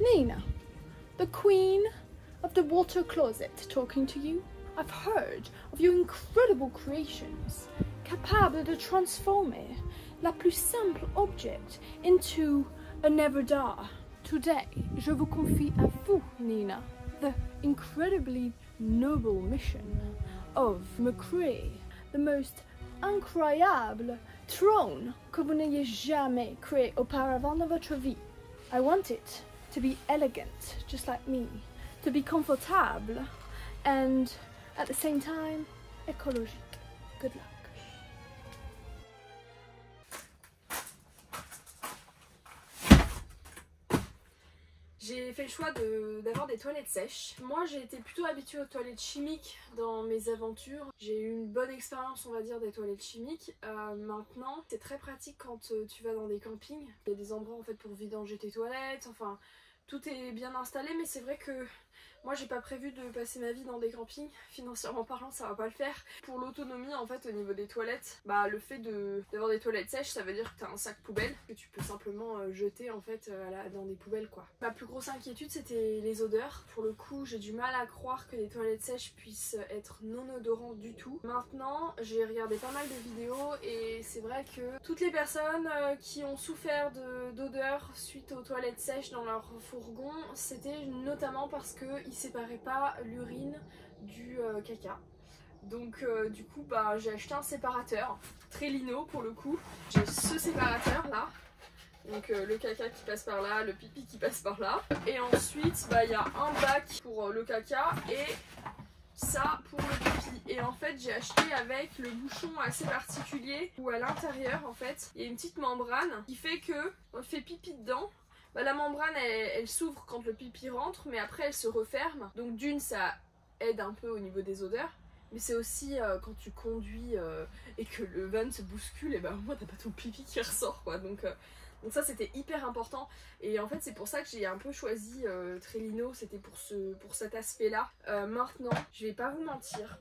Nina, the queen of the water closet, talking to you. I've heard of your incredible creations, capable de transformer la plus simple object into a never-die. Today, je vous confie à vous, Nina, the incredibly noble mission of me créer the most incroyable trône que vous n'ayez jamais créé auparavant dans votre vie. I want it to be elegant, just like me, to be comfortable, and at the same time, écologique. Good luck. J'ai fait le choix d'avoir des toilettes sèches. Moi j'ai été plutôt habituée aux toilettes chimiques dans mes aventures. J'ai eu une bonne expérience on va dire des toilettes chimiques. Maintenant c'est très pratique quand tu vas dans des campings. Il y a des endroits en fait pour vidanger tes toilettes, enfin tout est bien installé, mais c'est vrai que moi j'ai pas prévu de passer ma vie dans des campings. Financièrement parlant ça va pas le faire. Pour l'autonomie en fait au niveau des toilettes, bah le fait d'avoir des toilettes sèches ça veut dire que t'as un sac poubelle que tu peux simplement jeter en fait dans des poubelles quoi. Ma plus grosse inquiétude c'était les odeurs. Pour le coup j'ai du mal à croire que les toilettes sèches puissent être non odorantes du tout. Maintenant j'ai regardé pas mal de vidéos et c'est vrai que toutes les personnes qui ont souffert d'odeurs suite aux toilettes sèches dans leur fourgon, c'était notamment parce que ils séparaient pas l'urine du caca. Donc du coup bah j'ai acheté un séparateur très lino pour le coup. J'ai ce séparateur là, donc le caca qui passe par là, le pipi qui passe par là, et ensuite bah il y a un bac pour le caca et ça pour le pipi. Et en fait j'ai acheté avec le bouchon assez particulier où à l'intérieur en fait il y a une petite membrane qui fait que on fait pipi dedans. Bah, la membrane elle s'ouvre quand le pipi rentre, mais après elle se referme. Donc d'une ça aide un peu au niveau des odeurs, mais c'est aussi quand tu conduis et que le van se bouscule, et bah au moins t'as pas ton pipi qui ressort quoi. Donc ça c'était hyper important. Et en fait c'est pour ça que j'ai un peu choisi Trellino, c'était pour cet aspect là. Maintenant je vais pas vous mentir,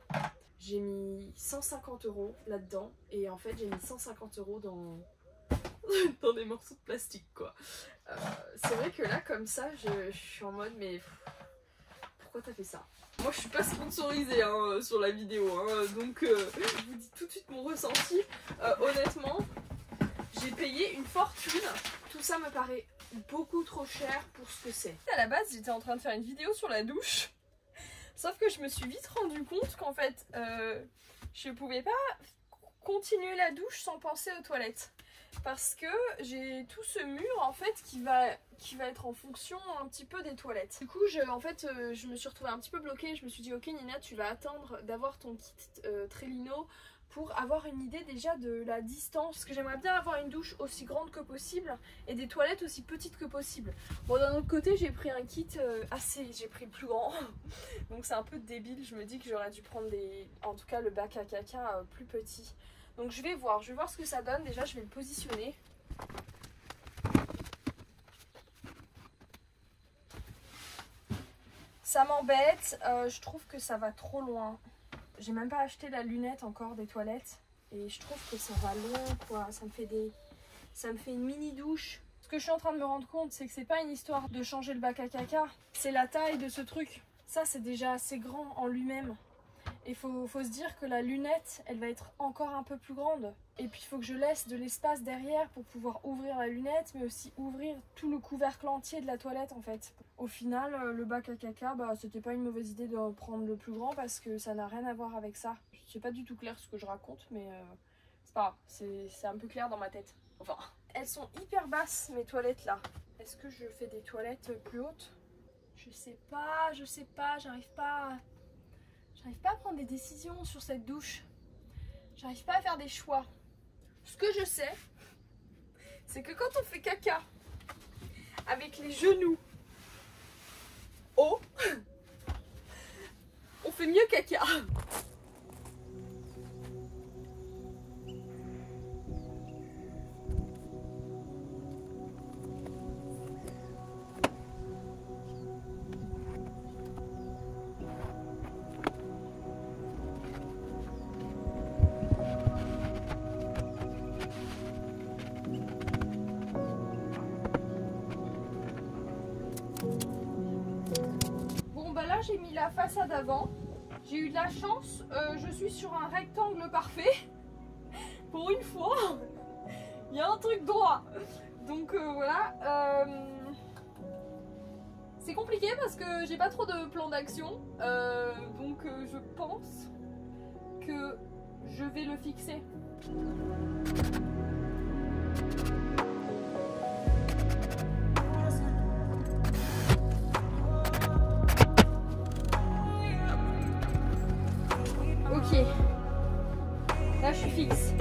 j'ai mis 150 € là-dedans, et en fait j'ai mis 150 € dans des morceaux de plastique quoi. C'est vrai que là comme ça je suis en mode mais pourquoi t'as fait ça? Moi je suis pas sponsorisée hein, sur la vidéo hein, donc je vous dis tout de suite mon ressenti. Honnêtement j'ai payé une fortune, tout ça me paraît beaucoup trop cher pour ce que c'est. À la base j'étais en train de faire une vidéo sur la douche, sauf que je me suis vite rendu compte qu'en fait je pouvais pas continuer la douche sans penser aux toilettes. Parce que j'ai tout ce mur en fait qui va être en fonction un petit peu des toilettes. Du coup je me suis retrouvée un petit peu bloquée. Je me suis dit ok Nina, tu vas attendre d'avoir ton kit Trellino pour avoir une idée déjà de la distance. Parce que j'aimerais bien avoir une douche aussi grande que possible et des toilettes aussi petites que possible. Bon d'un autre côté j'ai pris un kit j'ai pris plus grand. Donc c'est un peu débile, je me dis que j'aurais dû prendre en tout cas le bac à caca plus petit. Donc je vais voir ce que ça donne. Déjà je vais le positionner. Ça m'embête, je trouve que ça va trop loin. J'ai même pas acheté la lunette encore des toilettes. Et je trouve que ça va loin quoi. Ça me fait une mini douche. Ce que je suis en train de me rendre compte, c'est que c'est pas une histoire de changer le bac à caca. C'est la taille de ce truc. Ça c'est déjà assez grand en lui-même. Et faut se dire que la lunette, elle va être encore un peu plus grande. Et puis il faut que je laisse de l'espace derrière pour pouvoir ouvrir la lunette, mais aussi ouvrir tout le couvercle entier de la toilette en fait. Au final, le bac à caca, bah c'était pas une mauvaise idée de prendre le plus grand parce que ça n'a rien à voir avec ça. C'est pas du tout clair ce que je raconte, mais c'est pas grave, c'est un peu clair dans ma tête. Enfin, elles sont hyper basses mes toilettes là. Est-ce que je fais des toilettes plus hautes? Je sais pas, j'arrive pas à prendre des décisions sur cette douche. J'arrive pas à faire des choix. Ce que je sais, c'est que quand on fait caca avec les genoux hauts, on fait mieux caca. j'ai mis la façade avant. J'ai eu de la chance, je suis sur un rectangle parfait. Pour une fois, il y a un truc droit. Donc voilà. C'est compliqué parce que j'ai pas trop de plan d'action. Donc je pense que je vais le fixer. Ok, là je suis fixe.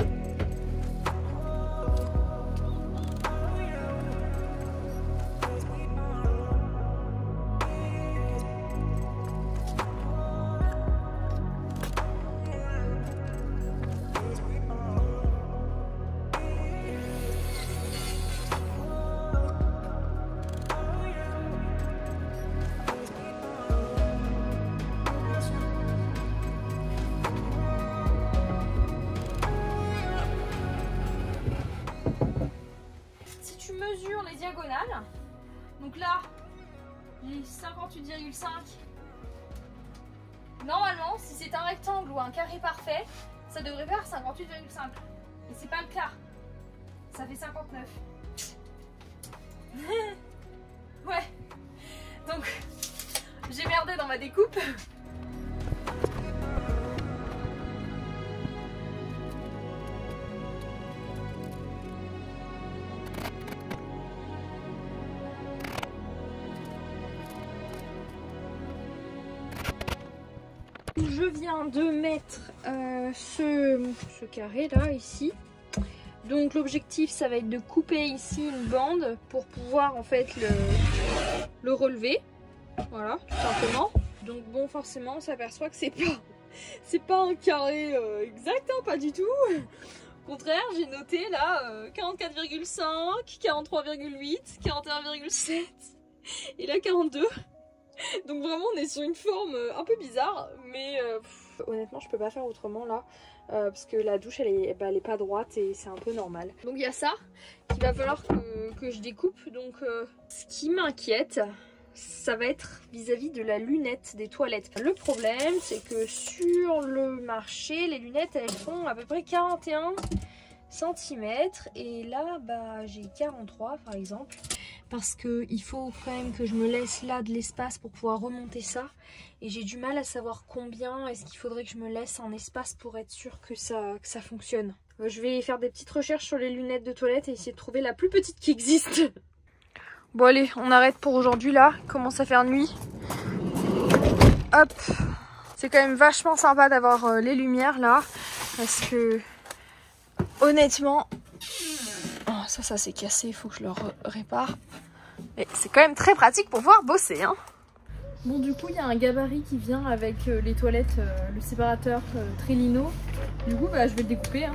Mesure les diagonales, donc là j'ai 58,5. Normalement si c'est un rectangle ou un carré parfait ça devrait faire 58,5 et c'est pas le cas, ça fait 59. Ouais, donc j'ai merdé dans ma découpe. Je viens de mettre ce carré là ici. Donc l'objectif ça va être de couper ici une bande pour pouvoir en fait le relever. Voilà, tout simplement. Donc bon, forcément on s'aperçoit que c'est pas un carré exact, hein, pas du tout. Au contraire, j'ai noté là 44,5, 43,8, 41,7 et là 42. Donc vraiment on est sur une forme un peu bizarre, mais honnêtement je peux pas faire autrement là, parce que la douche elle est pas droite et c'est un peu normal. Donc il y a ça qu'il va falloir que je découpe. Donc ce qui m'inquiète ça va être vis-à-vis de la lunette des toilettes. Le problème c'est que sur le marché les lunettes elles font à peu près 41 cm et là bah j'ai 43 par exemple. Parce qu'il faut quand même que je me laisse là de l'espace pour pouvoir remonter ça. Et j'ai du mal à savoir combien est-ce qu'il faudrait que je me laisse en espace pour être sûre que ça fonctionne. Je vais faire des petites recherches sur les lunettes de toilette et essayer de trouver la plus petite qui existe. Bon allez, on arrête pour aujourd'hui là. Il commence à faire nuit. Hop. C'est quand même vachement sympa d'avoir les lumières là. Parce que honnêtement... Ça s'est cassé, il faut que je le répare. Mais c'est quand même très pratique pour pouvoir bosser, hein. Bon, du coup, il y a un gabarit qui vient avec les toilettes, le séparateur Trélino. Du coup, bah, je vais le découper, hein.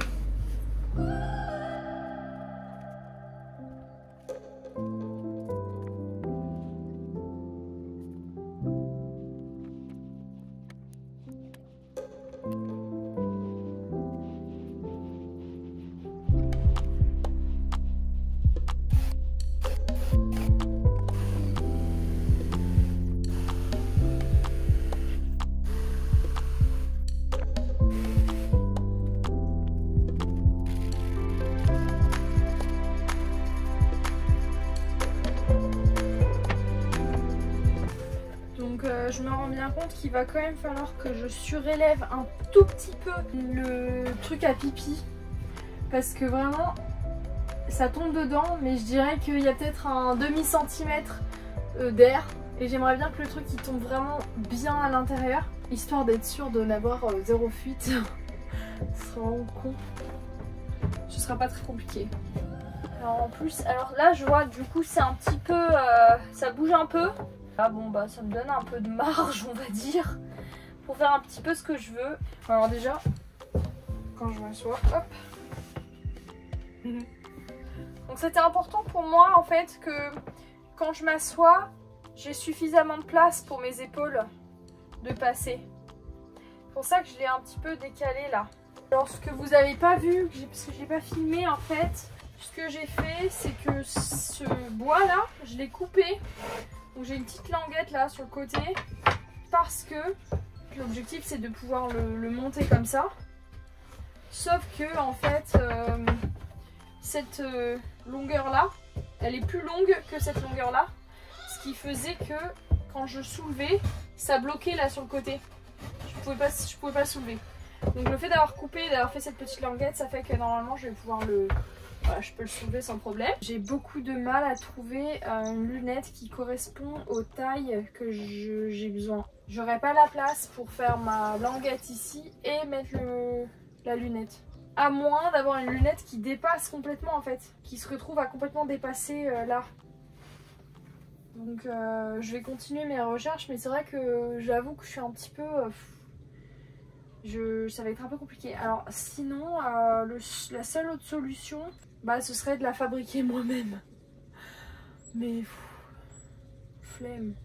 Je me rends bien compte qu'il va quand même falloir que je surélève un tout petit peu le truc à pipi parce que vraiment ça tombe dedans, mais je dirais qu'il y a peut-être un demi-centimètre d'air et j'aimerais bien que le truc il tombe vraiment bien à l'intérieur histoire d'être sûr de n'avoir zéro fuite. Ce serait vraiment con. Ce sera pas très compliqué. Alors en plus, alors là je vois du coup c'est un petit peu, ça bouge un peu. Ah bon bah ça me donne un peu de marge on va dire pour faire un petit peu ce que je veux. Alors déjà quand je m'assois, hop. Donc c'était important pour moi en fait que quand je m'assois j'ai suffisamment de place pour mes épaules de passer. C'est pour ça que je l'ai un petit peu décalé là. Alors ce que vous n'avez pas vu, parce que j'ai pas filmé en fait, ce que j'ai fait c'est que ce bois là je l'ai coupé. Donc j'ai une petite languette là sur le côté parce que l'objectif c'est de pouvoir le monter comme ça. Sauf que en fait cette longueur là, elle est plus longue que cette longueur là. Ce qui faisait que quand je soulevais, ça bloquait là sur le côté. Je pouvais pas soulever. Donc le fait d'avoir coupé, d'avoir fait cette petite languette, ça fait que normalement je vais pouvoir voilà, je peux le soulever sans problème. J'ai beaucoup de mal à trouver une lunette qui correspond aux tailles que j'ai besoin. J'aurais pas la place pour faire ma languette ici et mettre la lunette. À moins d'avoir une lunette qui dépasse complètement en fait, qui se retrouve à complètement dépasser là. Donc je vais continuer mes recherches, mais c'est vrai que j'avoue que je suis un petit peu... ça va être un peu compliqué. Alors sinon, la seule autre solution, bah, ce serait de la fabriquer moi-même. Mais flemme.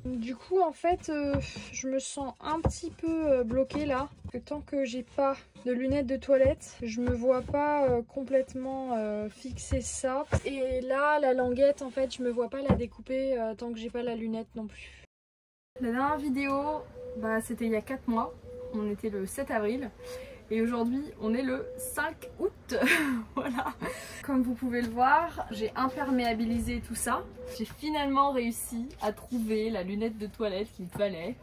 Du coup en fait je me sens un petit peu bloquée là. Que tant que j'ai pas de lunettes de toilette, je me vois pas complètement fixer ça. Et là la languette en fait je me vois pas la découper tant que j'ai pas la lunette non plus. La dernière vidéo bah, c'était il y a 4 mois. On était le 7 avril. Et aujourd'hui, on est le 5 août. Voilà. Comme vous pouvez le voir, j'ai imperméabilisé tout ça. J'ai finalement réussi à trouver la lunette de toilette qu'il me fallait.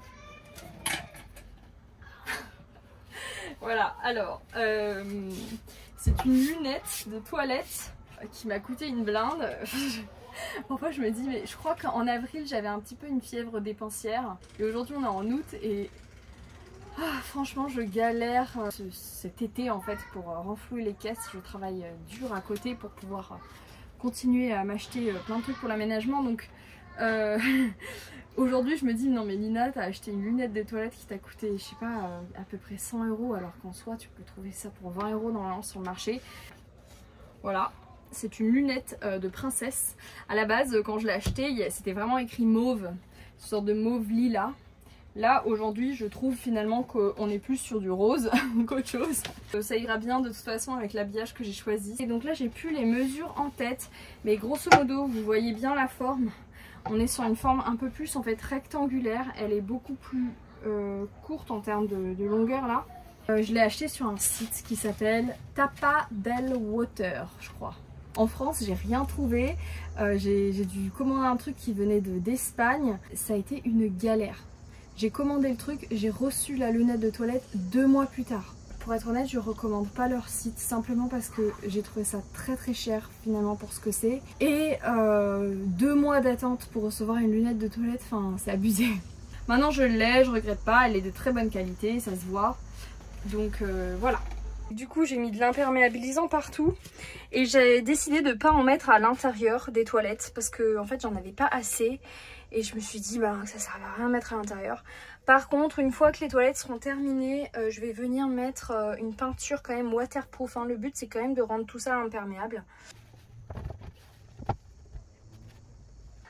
Voilà, alors, c'est une lunette de toilette qui m'a coûté une blinde. Parfois je me dis, mais je crois qu'en avril, j'avais un petit peu une fièvre dépensière. Et aujourd'hui, on est en août et... franchement je galère cet été en fait pour renflouer les caisses. Je travaille dur à côté pour pouvoir continuer à m'acheter plein de trucs pour l'aménagement. Donc aujourd'hui je me dis non mais Nina, t'as acheté une lunette de toilette qui t'a coûté je sais pas à peu près 100 € alors qu'en soi tu peux trouver ça pour 20 € normalement sur le marché. Voilà. C'est une lunette de princesse. À la base quand je l'ai achetée c'était vraiment écrit mauve, une sorte de mauve lilas. Là aujourd'hui je trouve finalement qu'on est plus sur du rose qu'autre chose. Ça ira bien de toute façon avec l'habillage que j'ai choisi. Et donc là j'ai plus les mesures en tête, mais grosso modo vous voyez bien la forme. On est sur une forme un peu plus en fait rectangulaire. Elle est beaucoup plus courte en termes de longueur là. Je l'ai acheté sur un site qui s'appelle Tapa del Water je crois. En France j'ai rien trouvé. J'ai dû commander un truc qui venait d'Espagne. Ça a été une galère. J'ai commandé le truc, j'ai reçu la lunette de toilette 2 mois plus tard. Pour être honnête, je recommande pas leur site simplement parce que j'ai trouvé ça très cher finalement pour ce que c'est. Et 2 mois d'attente pour recevoir une lunette de toilette, enfin c'est abusé. Maintenant je l'ai, je regrette pas, elle est de très bonne qualité, ça se voit. Donc voilà. Du coup j'ai mis de l'imperméabilisant partout et j'ai décidé de pas en mettre à l'intérieur des toilettes parce que en fait j'en avais pas assez. Et je me suis dit bah, ça sert à rien de mettre à l'intérieur. Par contre, une fois que les toilettes seront terminées, je vais venir mettre une peinture quand même waterproof. Hein. Le but c'est quand même de rendre tout ça imperméable.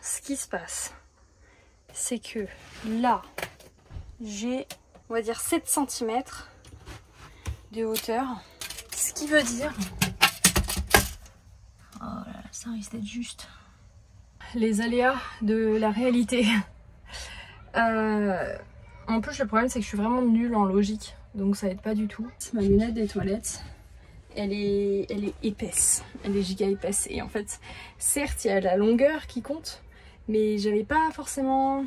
Ce qui se passe, c'est que là, j'ai on va dire 7 cm de hauteur. Ce qui veut dire... Oh là là, ça risque d'être juste... Les aléas de la réalité. En plus le problème c'est que je suis vraiment nulle en logique, donc ça aide pas du tout. Ma lunette des toilettes, elle est épaisse, elle est giga épaisse. Et en fait, certes il y a la longueur qui compte, mais j'avais pas forcément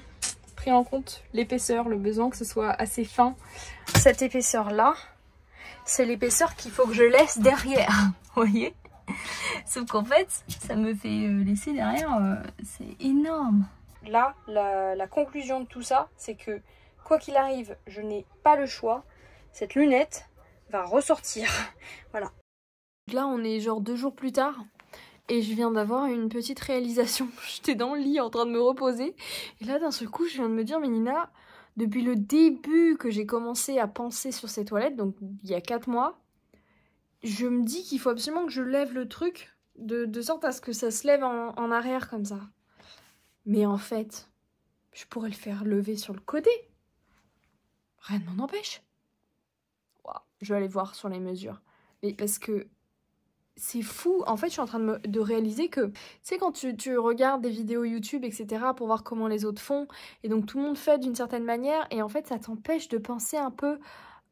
pris en compte l'épaisseur, le besoin que ce soit assez fin. Cette épaisseur là, c'est l'épaisseur qu'il faut que je laisse derrière, vous voyez? Sauf qu'en fait, ça me fait laisser derrière, c'est énorme. Là, la conclusion de tout ça, c'est que quoi qu'il arrive, je n'ai pas le choix. Cette lunette va ressortir. Voilà. Là, on est genre 2 jours plus tard et je viens d'avoir une petite réalisation. J'étais dans le lit en train de me reposer et là, d'un seul coup, je viens de me dire, mais Nina, depuis le début que j'ai commencé à penser sur ces toilettes, donc il y a 4 mois, je me dis qu'il faut absolument que je lève le truc de sorte à ce que ça se lève en arrière comme ça. Mais en fait, je pourrais le faire lever sur le côté. Rien ne m'en empêche. Wow. Je vais aller voir sur les mesures. Mais parce que c'est fou, en fait je suis en train de réaliser que, tu sais quand tu regardes des vidéos YouTube, etc. pour voir comment les autres font, et donc tout le monde fait d'une certaine manière, et en fait ça t'empêche de penser un peu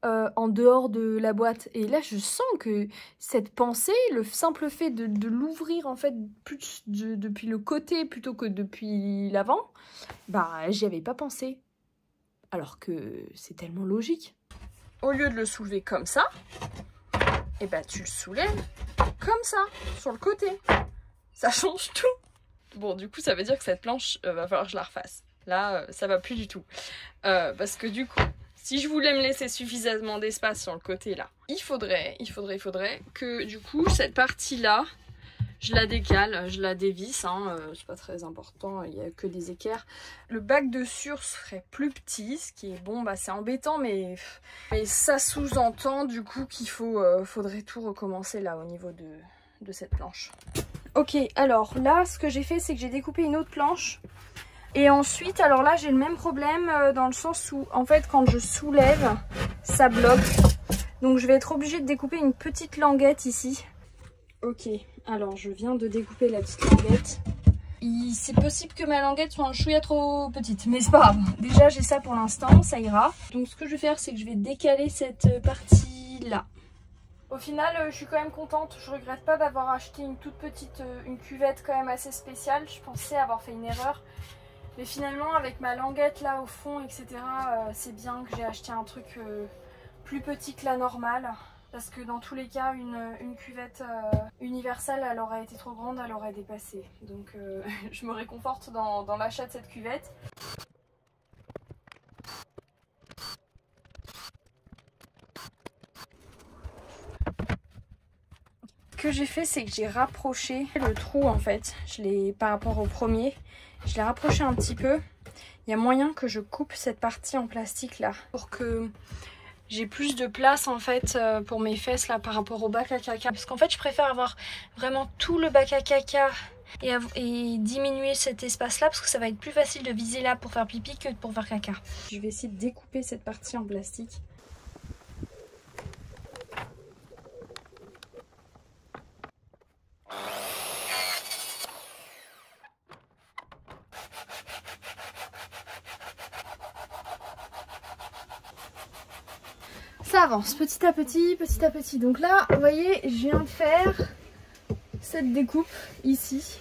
en dehors de la boîte. Et là je sens que cette pensée, le simple fait de l'ouvrir en fait plus depuis le côté plutôt que depuis l'avant, bah j'y avais pas pensé. Alors que c'est tellement logique. Au lieu de le soulever comme ça, et bah tu le soulèves comme ça, sur le côté. Ça change tout. Bon, du coup, ça veut dire que cette planche, va falloir que je la refasse. Là, ça va plus du tout. Parce que du coup, si je voulais me laisser suffisamment d'espace sur le côté là, il faudrait que du coup, cette partie-là, je la décale, je la dévisse, hein, c'est pas très important, il n'y a que des équerres. Le bac de sur serait plus petit, ce qui est bon, bah c'est embêtant, mais ça sous-entend du coup qu'il faudrait tout recommencer là au niveau de cette planche. Ok, alors là, ce que j'ai fait, c'est que j'ai découpé une autre planche. Et ensuite, alors là, j'ai le même problème dans le sens où, en fait, quand je soulève, ça bloque. Donc je vais être obligée de découper une petite languette ici. Ok, alors je viens de découper la petite languette. C'est possible que ma languette soit un chouïa trop petite, mais c'est pas grave. Déjà j'ai ça pour l'instant, ça ira. Donc ce que je vais faire, c'est que je vais décaler cette partie-là. Au final, je suis quand même contente. Je regrette pas d'avoir acheté une toute petite, une cuvette quand même assez spéciale. Je pensais avoir fait une erreur. Mais finalement, avec ma languette là au fond, etc., c'est bien que j'ai acheté un truc plus petit que la normale. Parce que dans tous les cas, une cuvette universelle, elle aurait été trop grande, elle aurait dépassé. Donc je me réconforte dans l'achat de cette cuvette. Ce que j'ai fait, c'est que j'ai rapproché le trou en fait. Par rapport au premier, je l'ai rapproché un petit peu. Il y a moyen que je coupe cette partie en plastique là pour que j'ai plus de place en fait pour mes fesses là par rapport au bac à caca. Parce qu'en fait je préfère avoir vraiment tout le bac à caca et diminuer cet espace là parce que ça va être plus facile de viser là pour faire pipi que pour faire caca. Je vais essayer de découper cette partie en plastique. Ça avance petit à petit, petit à petit. Donc là, vous voyez, je viens de faire cette découpe ici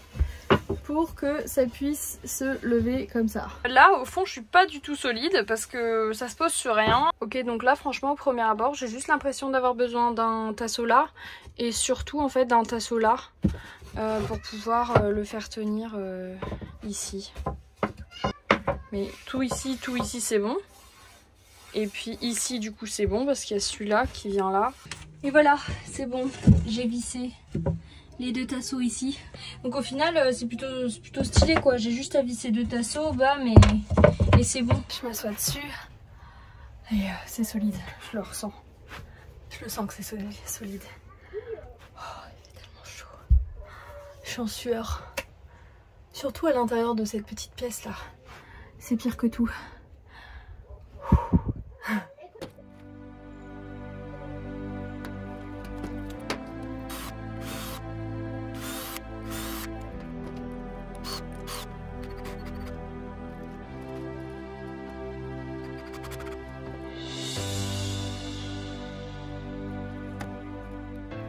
pour que ça puisse se lever comme ça. Là, au fond, je suis pas du tout solide parce que ça se pose sur rien. Ok, donc là, franchement, au premier abord, j'ai juste l'impression d'avoir besoin d'un tasseau là et surtout, en fait, d'un tasseau là pour pouvoir le faire tenir ici. Mais tout ici, c'est bon. Et puis ici du coup c'est bon parce qu'il y a celui-là qui vient là. Et voilà, c'est bon, j'ai vissé les deux tasseaux ici. Donc au final c'est plutôt stylé quoi. J'ai juste à visser deux tasseaux au bas et c'est bon. Je m'assois dessus et c'est solide, je le ressens. Je le sens que c'est solide. Oh, il fait tellement chaud. Je suis en sueur. Surtout à l'intérieur de cette petite pièce là. C'est pire que tout.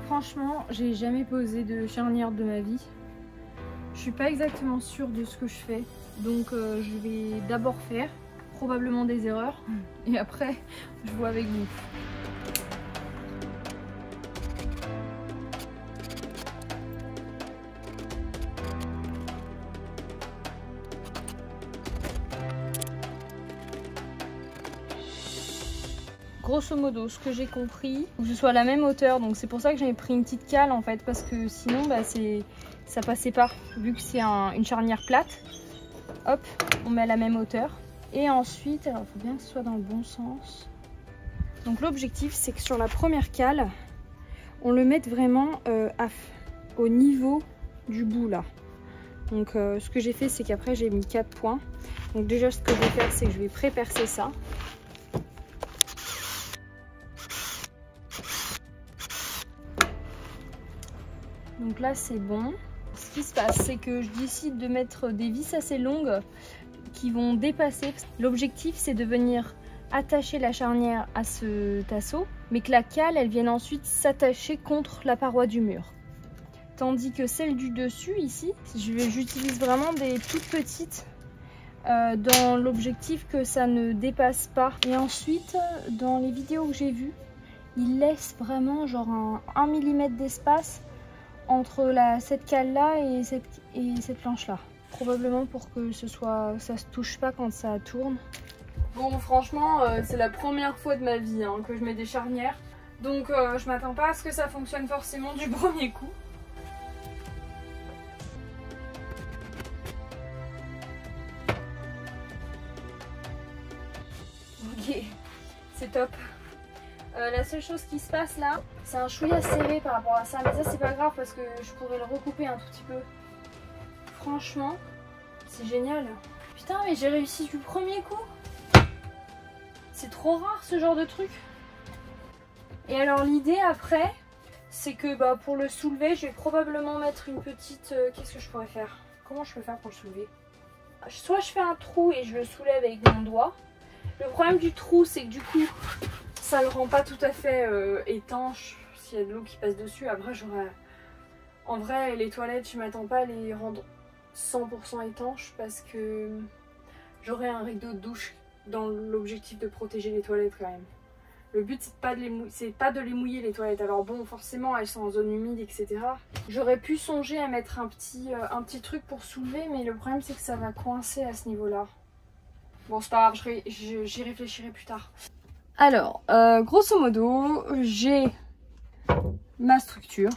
Franchement, j'ai jamais posé de charnière de ma vie. Je suis pas exactement sûre de ce que je fais. Donc je vais d'abord faire probablement des erreurs et après je vois avec vous. Grosso modo, ce que j'ai compris, faut que ce soit à la même hauteur, donc c'est pour ça que j'avais pris une petite cale en fait, parce que sinon bah, ça passait pas, vu que c'est une charnière plate. Hop, on met à la même hauteur. Et ensuite, alors il faut bien que ce soit dans le bon sens. Donc l'objectif, c'est que sur la première cale, on le mette vraiment au niveau du bout là. Donc ce que j'ai fait, c'est qu'après j'ai mis 4 points. Donc déjà, ce que je vais faire, c'est que je vais pré-percer ça. là c'est bon. Ce qui se passe, c'est que je décide de mettre des vis assez longues qui vont dépasser. L'objectif, c'est de venir attacher la charnière à ce tasseau, mais que la cale, elle vienne ensuite s'attacher contre la paroi du mur. Tandis que celle du dessus, ici, j'utilise vraiment des toutes petites dans l'objectif que ça ne dépasse pas. Et ensuite, dans les vidéos que j'ai vues, il laisse vraiment genre un 1 mm d'espace entre cette cale là et cette planche là. Probablement pour que ça se touche pas quand ça tourne. Bon, franchement, c'est la première fois de ma vie hein, que je mets des charnières. Donc je m'attends pas à ce que ça fonctionne forcément du premier coup. Ok, c'est top. La seule chose qui se passe là, c'est un chouïa serré par rapport à ça. Mais ça c'est pas grave parce que je pourrais le recouper un tout petit peu. Franchement, c'est génial. Putain, mais j'ai réussi du premier coup. C'est trop rare ce genre de truc. Et alors l'idée après, c'est que pour le soulever, je vais probablement mettre une petite... qu'est-ce que je pourrais faire? Comment je peux faire pour le soulever? Soit je fais un trou et je le soulève avec mon doigt. Le problème du trou, c'est que du coup, ça le rend pas tout à fait étanche s'il y a de l'eau qui passe dessus. Après, j'aurais... En vrai, les toilettes, je m'attends pas à les rendre 100% étanches parce que j'aurai un rideau de douche dans l'objectif de protéger les toilettes quand même. Le but, c'est pas de les mouiller les toilettes. Alors bon, forcément, elles sont en zone humide, etc. J'aurais pu songer à mettre un petit truc pour soulever, mais le problème, c'est que ça va coincer à ce niveau-là. Bon, c'est pas grave, j'y réfléchirai plus tard. Alors, grosso modo, j'ai ma structure,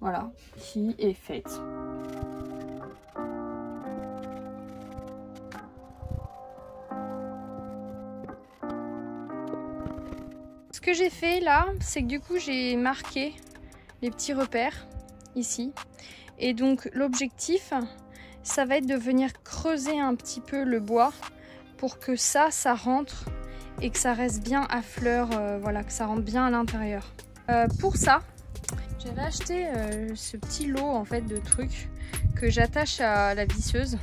voilà, qui est faite. Ce que j'ai fait là, c'est que du coup, j'ai marqué les petits repères ici. Et donc, l'objectif, ça va être de venir creuser un petit peu le bois pour que ça rentre et que ça reste bien à fleur, voilà, que ça rentre bien à l'intérieur. Pour ça, j'avais acheté ce petit lot en fait de trucs que j'attache à la visseuse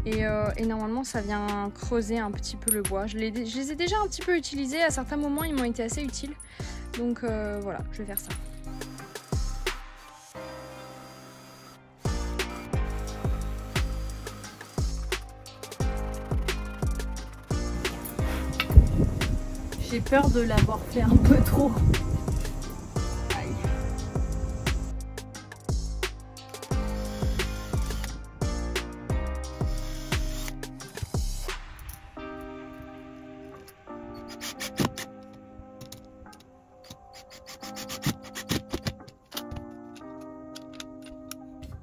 et normalement ça vient creuser un petit peu le bois. Je les ai déjà un petit peu utilisés, à certains moments ils m'ont été assez utiles, donc voilà, je vais faire ça. J'ai peur de l'avoir fait un peu trop. Aïe.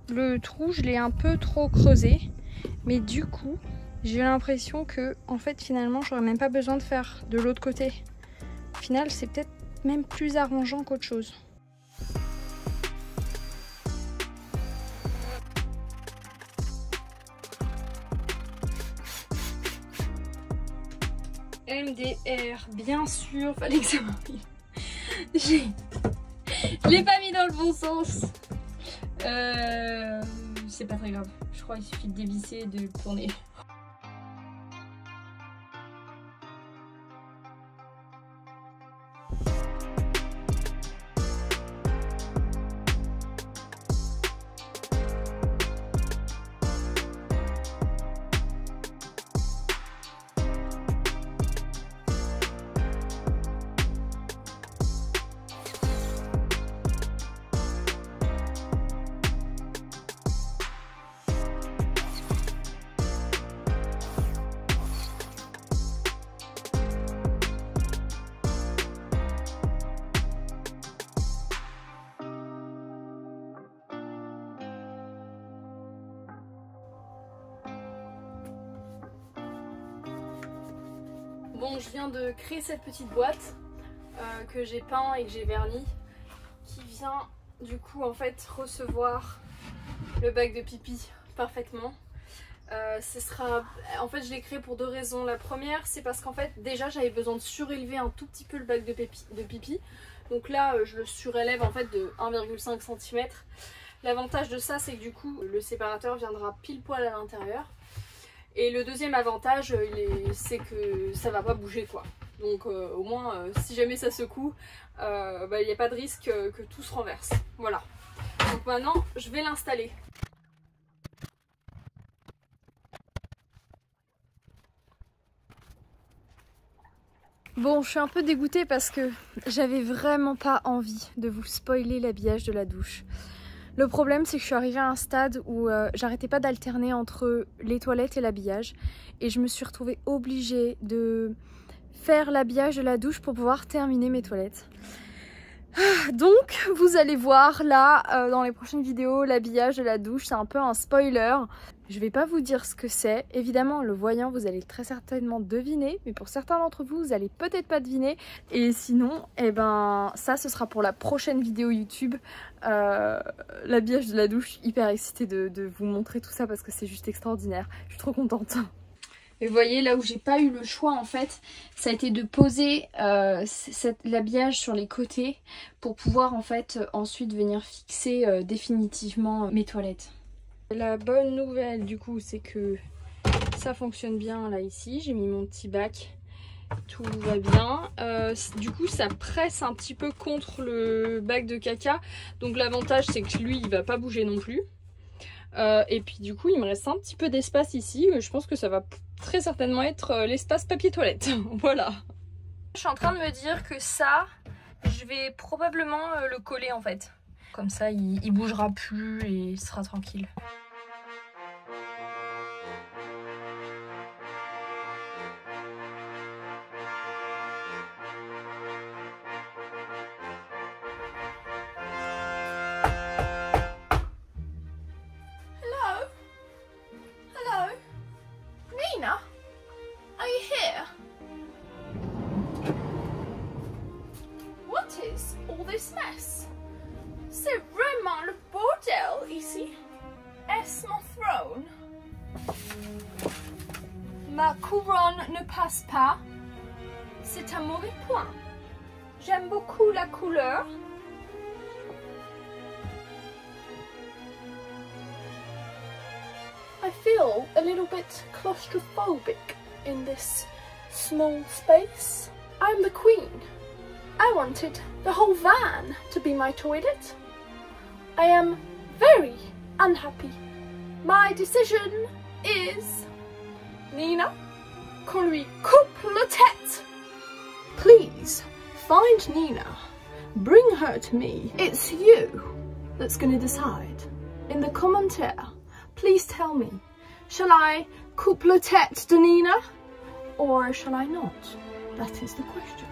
Le trou, je l'ai un peu trop creusé, mais du coup, j'ai l'impression que, en fait, finalement, j'aurais même pas besoin de faire de l'autre côté. Au final, c'est peut-être même plus arrangeant qu'autre chose. MDR, bien sûr, fallait que ça m'arrive. Je l'ai pas mis dans le bon sens. C'est pas très grave. Je crois qu'il suffit de dévisser et de le tourner. Bon, je viens de créer cette petite boîte que j'ai peint et que j'ai verni, qui vient du coup en fait recevoir le bac de pipi parfaitement. En fait, je l'ai créé pour deux raisons. La première, c'est parce qu'en fait déjà j'avais besoin de surélever un tout petit peu le bac de pipi. Donc là, je le surélève en fait de 1,5 cm L'avantage de ça, c'est que du coup, le séparateur viendra pile poil à l'intérieur. Et le deuxième avantage, c'est que ça va pas bouger quoi. Donc au moins, si jamais ça secoue, il n'y a pas de risque que tout se renverse. Voilà. Donc maintenant, je vais l'installer. Bon, je suis un peu dégoûtée parce que j'avais vraiment pas envie de vous spoiler l'habillage de la douche. Le problème, c'est que je suis arrivée à un stade où j'arrêtais pas d'alterner entre les toilettes et l'habillage. Et je me suis retrouvée obligée de faire l'habillage de la douche pour pouvoir terminer mes toilettes. Donc, vous allez voir là, dans les prochaines vidéos, l'habillage de la douche. C'est un peu un spoiler. Je vais pas vous dire ce que c'est. Évidemment, en le voyant, vous allez très certainement deviner. Mais pour certains d'entre vous, vous allez peut-être pas deviner. Et sinon, eh ben, ça, ce sera pour la prochaine vidéo YouTube. L'habillage de la douche. Hyper excitée de vous montrer tout ça parce que c'est juste extraordinaire. Je suis trop contente. Et vous voyez, là où j'ai pas eu le choix, en fait, ça a été de poser l'habillage sur les côtés pour pouvoir, en fait, ensuite venir fixer définitivement mes toilettes. La bonne nouvelle, du coup, c'est que ça fonctionne bien, là, ici. J'ai mis mon petit bac, tout va bien. Du coup, ça presse un petit peu contre le bac de caca. Donc, l'avantage, c'est que lui, il va pas bouger non plus. Et puis, du coup, il me reste un petit peu d'espace ici. Je pense que ça va très certainement être l'espace papier toilette. Voilà. Je suis en train de me dire que ça, je vais probablement le coller en fait. Comme ça, il bougera plus et il sera tranquille. Nina, are you here? What is all this mess? C'est vraiment le bordel ici. Est-ce mon throne? Ma couronne ne passe pas. C'est un mauvais point. J'aime beaucoup la couleur. I feel a little bit claustrophobic in this small space. I'm the queen. I wanted the whole van to be my toilet. I am very unhappy. My decision is... Nina, qu'on lui coupe la tête. Please, find Nina. Bring her to me. It's you that's going to decide. In the commentaire, please tell me, shall I coupe la tête de Nina or shall I not? That is the question.